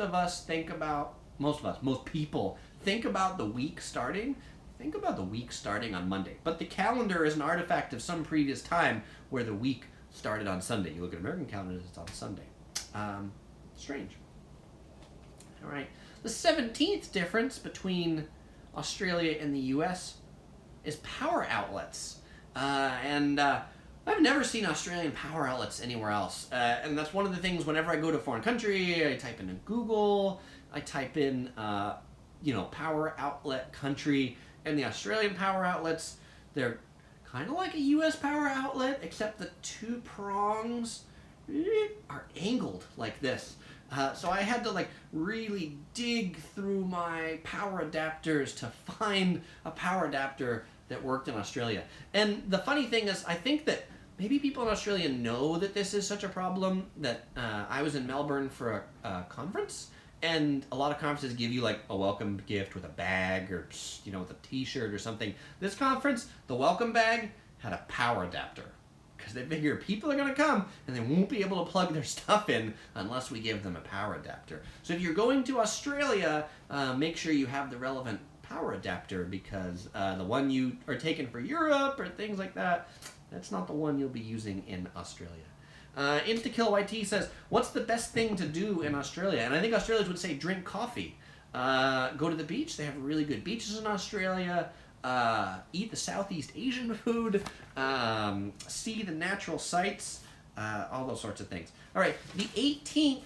people think about the week starting, think about the week starting on Monday. But the calendar is an artifact of some previous time where the week started on Sunday. You look at American calendars, it's on Sunday. Strange. All right. The 17th difference between Australia and the U.S. is power outlets. I've never seen Australian power outlets anywhere else. And that's one of the things whenever I go to a foreign country, I type in Google, I type in, power outlet country. And the Australian power outlets, they're kind of like a U.S. power outlet, except the 2 prongs are angled like this. So I had to really dig through my power adapters to find a power adapter that worked in Australia. And the funny thing is, I think that maybe people in Australia know that this is such a problem that I was in Melbourne for a conference, and a lot of conferences give you a welcome gift with a bag or with a t-shirt or something. This conference, the welcome bag had a power adapter. because they figure people are going to come and they won't be able to plug their stuff in unless we give them a power adapter. So if you're going to Australia, make sure you have the relevant power adapter, because the one you are taking for Europe or things like that, that's not the one you'll be using in Australia. InstaKillYT says, what's the best thing to do in Australia? And I think Australians would say drink coffee. Go to the beach. They have really good beaches in Australia. Eat the Southeast Asian food. See the natural sights. All those sorts of things. All right, the 18th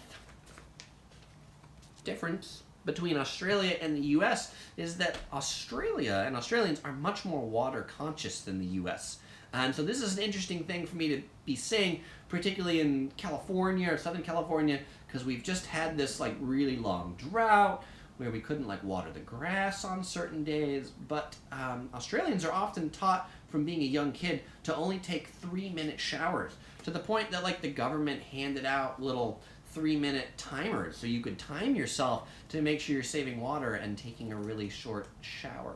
difference between Australia and the U.S. is that Australia and Australians are much more water conscious than the U.S. And so this is an interesting thing for me to be saying, particularly in California or Southern California, because we've just had this like really long drought where we couldn't like water the grass on certain days. But Australians are often taught from being a young kid to only take 3-minute showers, to the point that like the government handed out little 3-minute timers so you could time yourself to make sure you're saving water and taking a really short shower.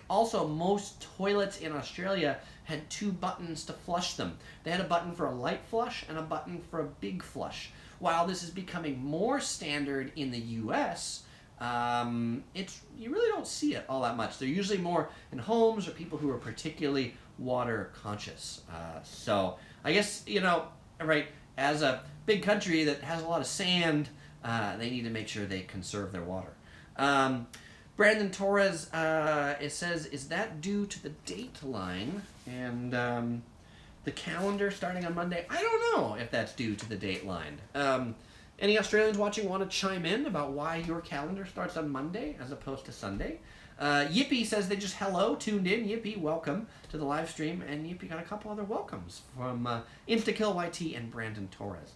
Also, most toilets in Australia had 2 buttons to flush them. They had a button for a light flush and a button for a big flush. While this is becoming more standard in the US, you really don't see it all that much. They're usually more in homes or people who are particularly water conscious. So I guess, right, as a big country that has a lot of sand, they need to make sure they conserve their water. Brandon Torres, it says, is that due to the dateline and the calendar starting on Monday? I don't know if that's due to the dateline. Any Australians watching want to chime in about why your calendar starts on Monday as opposed to Sunday? Yippee says they just tuned in. Yippee, welcome to the live stream. And Yippee got a couple other welcomes from InstaKillYT and Brandon Torres.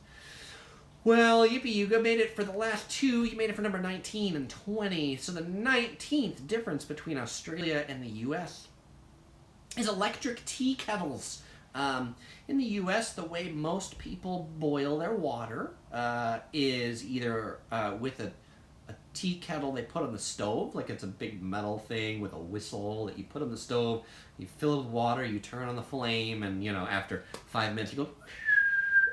Well, Yippee, you made it for the last 2. You made it for number 19 and 20. So the 19th difference between Australia and the U.S. is electric tea kettles. In the U.S., the way most people boil their water is either with a tea kettle they put on the stove, like it's a big metal thing with a whistle that you put on the stove, you fill it with water, you turn on the flame, and after 5 minutes you go,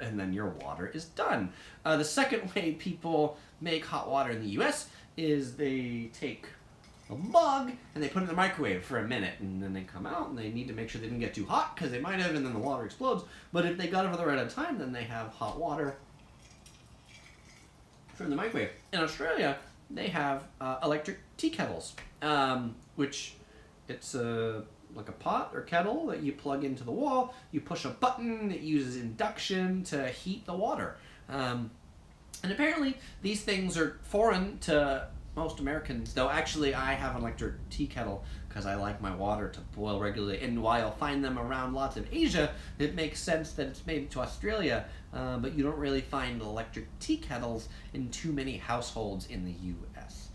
and then your water is done. The second way people make hot water in the U.S. is they take a mug and they put it in the microwave for a minute, and then they come out and they need to make sure they didn't get too hot, because they might have, and then the water explodes. But if they got it for the right amount of time, then they have hot water from the microwave. In Australia, they have electric tea kettles, which it's like a pot or kettle that you plug into the wall. You push a button. It uses induction to heat the water. And apparently these things are foreign to most Americans, though actually I have an electric tea kettle because I like my water to boil regularly. And while you'll find them around lots of Asia, it makes sense that it's made to Australia, but you don't really find electric tea kettles in too many households in the U.S.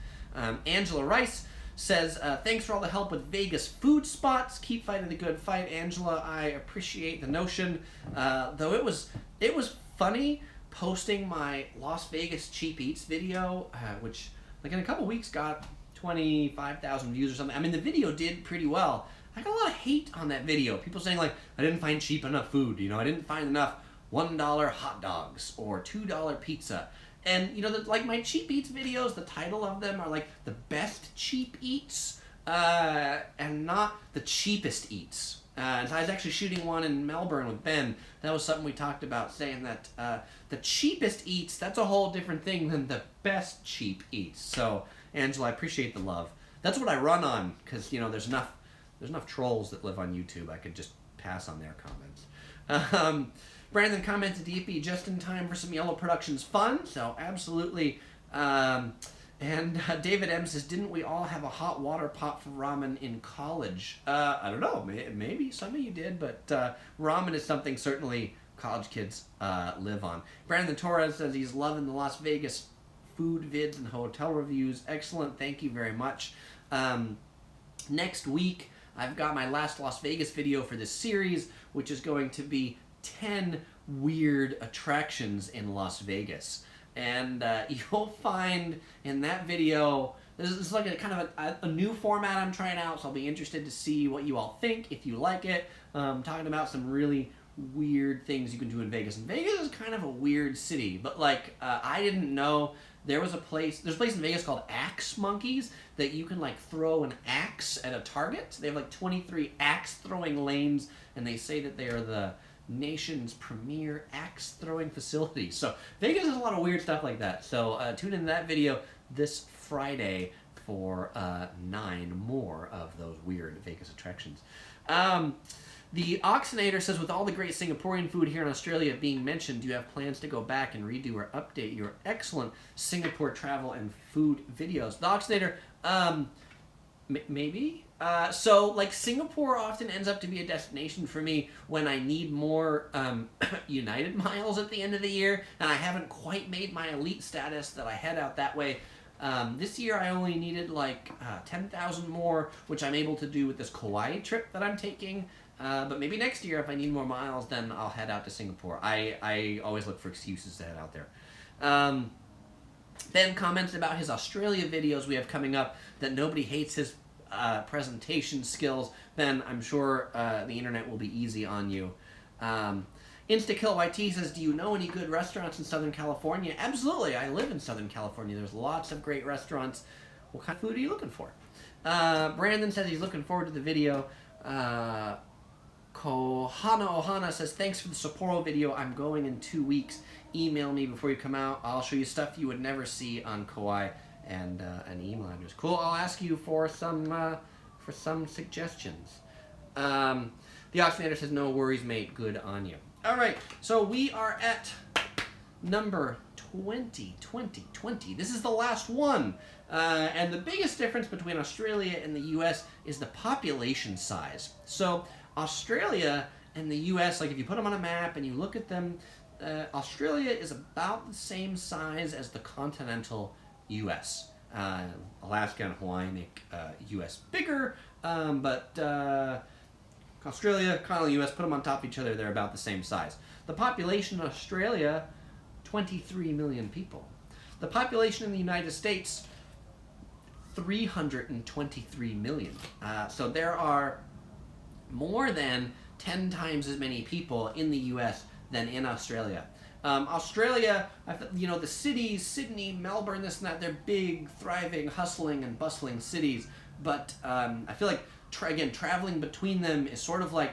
Angela Rice says, thanks for all the help with Vegas food spots. Keep fighting the good fight, Angela. I appreciate the notion. Though it was funny posting my Las Vegas cheap eats video, which like in a couple weeks got 25,000 views or something. I mean, the video did pretty well. I got a lot of hate on that video. People saying like, I didn't find cheap enough food. I didn't find enough $1 hot dogs or $2 pizza. And like my cheap eats videos, the title of them are like the best cheap eats, and not the cheapest eats. And I was actually shooting one in Melbourne with Ben. That was something we talked about, saying that the cheapest eats, that's a whole different thing than the best cheap eats. So, Angela, I appreciate the love. That's what I run on, because there's enough trolls that live on YouTube. I could just pass on their comments. Brandon commented, DP, just in time for some Yellow Productions fun. So, absolutely. And David M says, didn't we all have a hot water pot for ramen in college? I don't know. Maybe some of you did, but ramen is something certainly college kids live on. Brandon Torres says he's loving the Las Vegas food vids and hotel reviews. Excellent. Thank you very much. Next week, I've got my last Las Vegas video for this series, which is going to be 10 weird attractions in Las Vegas. And you'll find in that video, this is like a kind of a new format I'm trying out, so I'll be interested to see what you all think, if you like it. Talking about some really, weird things you can do in Vegas. And Vegas is kind of a weird city, but like I didn't know there's a place in Vegas called Axe Monkeys that you can like throw an axe at a target. They have like 23 axe throwing lanes, and they say that they are the nation's premier axe throwing facility. So Vegas has a lot of weird stuff like that. So tune in to that video this Friday for 9 more of those weird Vegas attractions. The Oxinator says, with all the great Singaporean food here in Australia being mentioned, do you have plans to go back and redo or update your excellent Singapore travel and food videos? The Oxinator, maybe. So, like, Singapore often ends up to be a destination for me when I need more United miles at the end of the year, and I haven't quite made my elite status that I head out that way. This year I only needed like 10,000 more, which I'm able to do with this Kauai trip that I'm taking. But maybe next year, if I need more miles, then I'll head out to Singapore. I always look for excuses to head out there. Ben comments about his Australia videos we have coming up, that nobody hates his presentation skills. Ben, I'm sure the internet will be easy on you. InstaKillYT says, do you know any good restaurants in Southern California? Absolutely. I live in Southern California. There's lots of great restaurants. What kind of food are you looking for? Brandon says he's looking forward to the video. Kohana Ohana says, thanks for the Sapporo video. I'm going in 2 weeks. Email me before you come out. I'll show you stuff you would never see on Kauai, and an email address. Cool. I'll ask you for some suggestions. The Oxinator says, no worries, mate. Good on you. All right. So we are at number 20. This is the last one. And the biggest difference between Australia and the U.S. is the population size. So Australia and the U.S., like if you put them on a map and you look at them, Australia is about the same size as the continental U.S. Alaska and Hawaii make U.S. bigger, but Australia, continental U.S., put them on top of each other, they're about the same size. The population in Australia, 23 million people. The population in the United States, 323 million. So there are more than 10 times as many people in the U.S. than in Australia. Australia, the cities, Sydney, Melbourne, this and that, they're big, thriving, hustling, and bustling cities. But I feel like, traveling between them is sort of like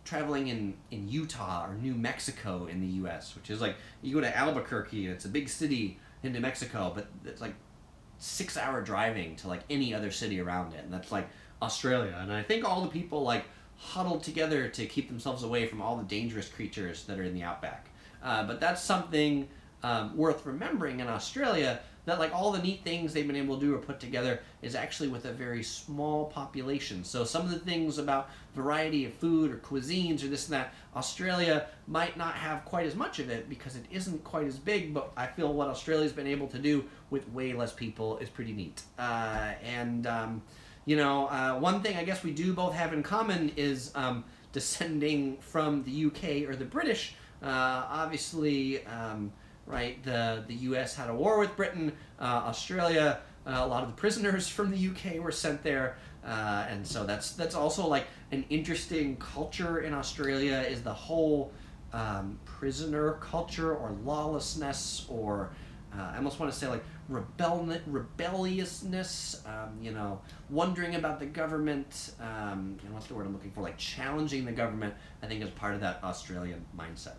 traveling in Utah or New Mexico in the U.S., which is like, you go to Albuquerque, and it's a big city in New Mexico, but it's like 6-hour driving to like any other city around it, and that's like Australia. And I think all the people like huddled together to keep themselves away from all the dangerous creatures that are in the outback. But that's something worth remembering in Australia, that like all the neat things they've been able to do or put together is actually with a very small population. So some of the things about variety of food or cuisines or this and that, Australia might not have quite as much of it because it isn't quite as big, but I feel what Australia's been able to do with way less people is pretty neat. One thing I guess we do both have in common is descending from the UK or the British. Obviously, right, the US had a war with Britain. Australia, a lot of the prisoners from the UK were sent there. And so that's also like an interesting culture in Australia, is the whole prisoner culture or lawlessness, or I almost want to say like rebelliousness, wondering about the government, what's the word I'm looking for, like challenging the government, I think is part of that Australian mindset.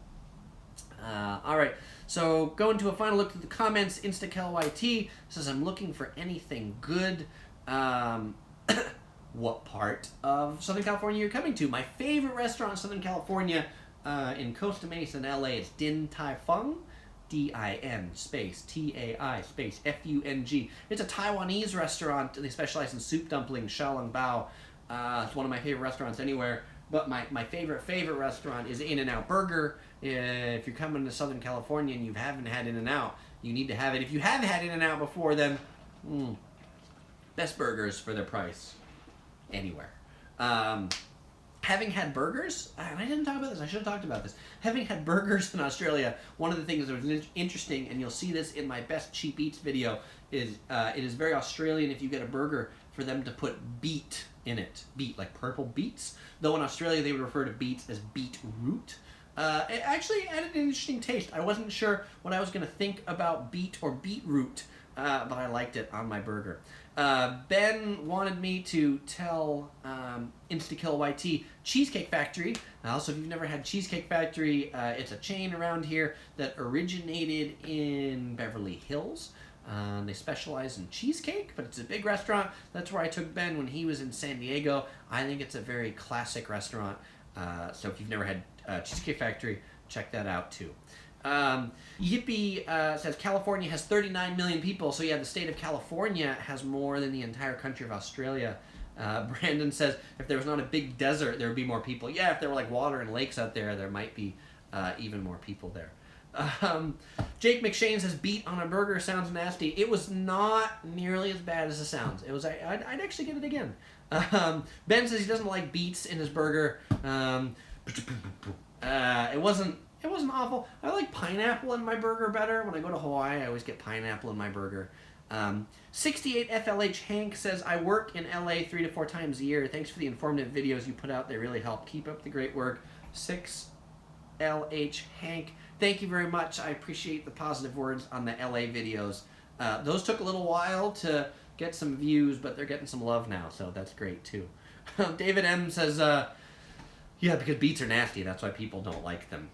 All right, so going to a final look at the comments. InstaKillYT says, I'm looking for anything good. What part of Southern California you're coming to? My favorite restaurant in Southern California, in Costa Mesa in LA, is Din Tai Fung. D-I-N space T-A-I space F-U-N-G. It's a Taiwanese restaurant. They specialize in soup dumplings, xiaolongbao. It's one of my favorite restaurants anywhere. But my favorite restaurant is In-N-Out Burger. If you're coming to Southern California and you haven't had In-N-Out, you need to have it. If you have had In-N-Out before, then best burgers for their price anywhere. Having had burgers, and I didn't talk about this, I should have talked about this. Having had burgers in Australia, one of the things that was interesting, and you'll see this in my best cheap eats video, is it is very Australian if you get a burger for them to put beet in it. Beet, like purple beets. Though in Australia they would refer to beets as beetroot. It actually added an interesting taste. I wasn't sure what I was going to think about beet or beetroot, but I liked it on my burger. Ben wanted me to tell InstaKillYT Cheesecake Factory. Also, if you've never had Cheesecake Factory, it's a chain around here that originated in Beverly Hills. They specialize in cheesecake, but it's a big restaurant. That's where I took Ben when he was in San Diego. I think it's a very classic restaurant. So if you've never had Cheesecake Factory, check that out too. Yippee says California has 39 million people. So yeah, the state of California has more than the entire country of Australia. Brandon says if there was not a big desert, there would be more people. Yeah, if there were like water and lakes out there, there might be even more people there. Jake McShane says beet on a burger sounds nasty. It was not nearly as bad as it sounds. It was. I'd actually get it again. Ben says he doesn't like beets in his burger. It wasn't awful. I like pineapple in my burger better. When I go to Hawaii, I always get pineapple in my burger. 68 FLH Hank says, I work in LA 3 to 4 times a year. Thanks for the informative videos you put out. They really help. Keep up the great work. 6LH Hank. Thank you very much. I appreciate the positive words on the LA videos. Those took a little while to get some views, but they're getting some love now, so that's great too. David M says, yeah, because beets are nasty. That's why people don't like them.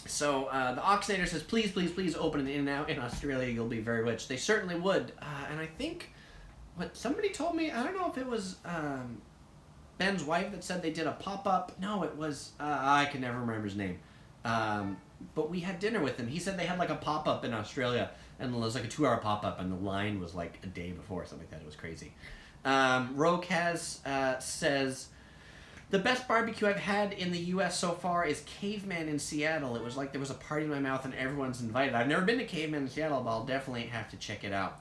So the Oxinator says, please, please, please open an In-N-Out in Australia. You'll be very rich. They certainly would. And I think what somebody told me, I don't know if it was Ben's wife that said they did a pop-up. No, it was, I can never remember his name. But we had dinner with him. He said they had like a pop-up in Australia, and it was like a 2-hour pop-up, and the line was like a day before or something like that. It was crazy. Rokaz says, the best barbecue I've had in the U.S. so far is Caveman in Seattle. It was like there was a party in my mouth and everyone's invited. I've never been to Caveman in Seattle, but I'll definitely have to check it out.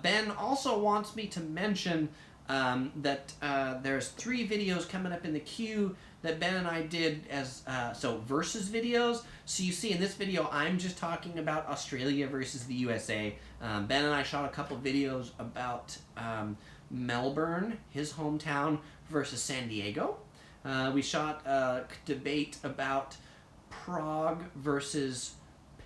Ben also wants me to mention that there's 3 videos coming up in the queue that Ben and I did as versus videos. So you see in this video, I'm just talking about Australia versus the USA. Ben and I shot a couple videos about Melbourne, his hometown, versus San Diego. We shot a debate about Prague versus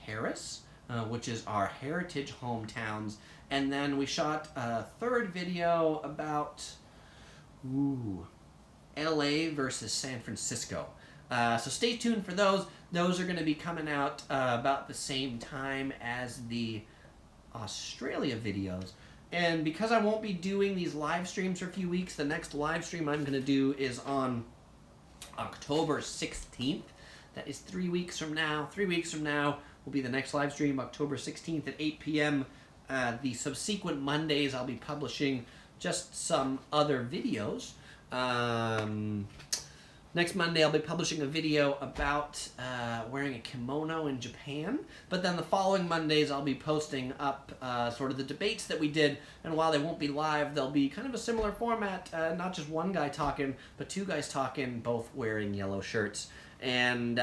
Paris, which is our heritage hometowns. And then we shot a 3rd video about LA versus San Francisco. So stay tuned for those. Those are going to be coming out about the same time as the Australia videos. And because I won't be doing these live streams for a few weeks, the next live stream I'm going to do is on October 16th. That is 3 weeks from now. 3 weeks from now will be the next live stream, October 16th at 8 p.m. The subsequent Mondays, I'll be publishing just some other videos. Next Monday, I'll be publishing a video about wearing a kimono in Japan. But then the following Mondays, I'll be posting up sort of the debates that we did. And while they won't be live, they'll be kind of a similar format. Not just one guy talking, but 2 guys talking, both wearing yellow shirts. And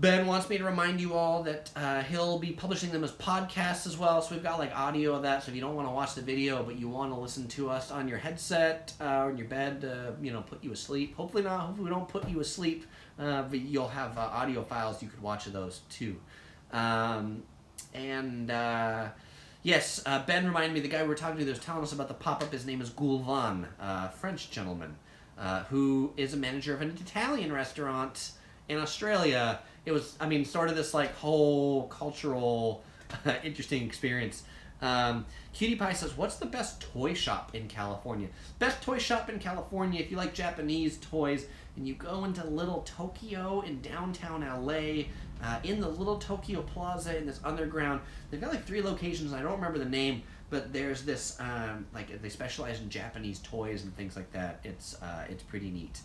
Ben wants me to remind you all that he'll be publishing them as podcasts as well. So we've got like audio of that. So if you don't want to watch the video, but you want to listen to us on your headset or in your bed, put you asleep. Hopefully not. Hopefully we don't put you asleep. But you'll have audio files. You could watch those too. Yes, Ben reminded me, the guy we were talking to that was telling us about the pop-up, his name is Goulvan, a French gentleman who is a manager of an Italian restaurant in Australia. It was, sort of this like whole cultural interesting experience. Cutie Pie says, what's the best toy shop in California? Best toy shop in California, if you like Japanese toys, and you go into Little Tokyo in downtown LA, in the Little Tokyo Plaza in this underground. They've got like 3 locations, and I don't remember the name, but there's this, they specialize in Japanese toys and things like that. It's pretty neat.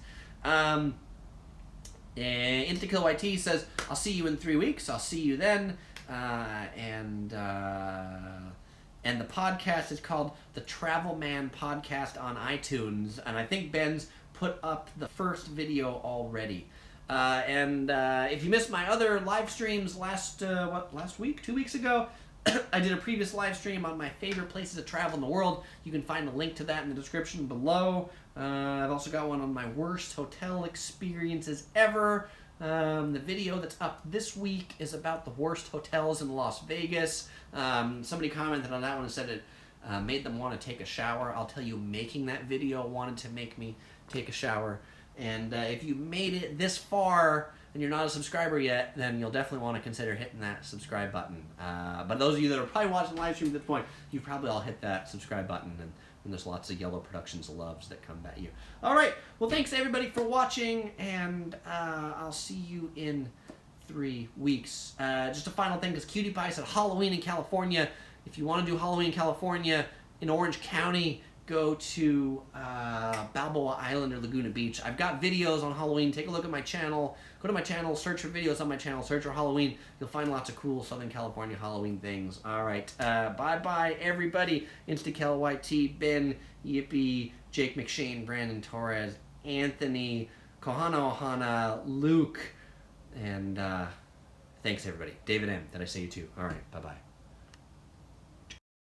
InstaKillYT says, I'll see you in 3 weeks. I'll see you then. And the podcast is called the Travel Man Podcast on iTunes. And I think Ben's put up the first video already. If you missed my other live streams last week, 2 weeks ago, I did a previous live stream on my favorite places to travel in the world. You can find a link to that in the description below. I've also got one on my worst hotel experiences ever. The video that's up this week is about the worst hotels in Las Vegas. Somebody commented on that one and said it made them want to take a shower. I'll tell you, making that video wanted to make me take a shower. And if you made it this far and you're not a subscriber yet, then you'll definitely want to consider hitting that subscribe button. But those of you that are probably watching the live stream at this point, you've probably all hit that subscribe button, and there's lots of Yellow Productions loves that come at you. All right, well, thanks everybody for watching, and I'll see you in 3 weeks. Just a final thing, because Cutie Pie said Halloween in California. If you want to do Halloween in California in Orange County, go to Balboa Island or Laguna Beach. I've got videos on Halloween. Take a look at my channel. Go to my channel, search for videos on my channel, search for Halloween. You'll find lots of cool Southern California Halloween things. All right, bye-bye, everybody. InstaCalYT, Ben, Yippee, Jake McShane, Brandon Torres, Anthony, Kohana Ohana, Luke, and thanks, everybody. David M., did I say you too? All right, bye-bye.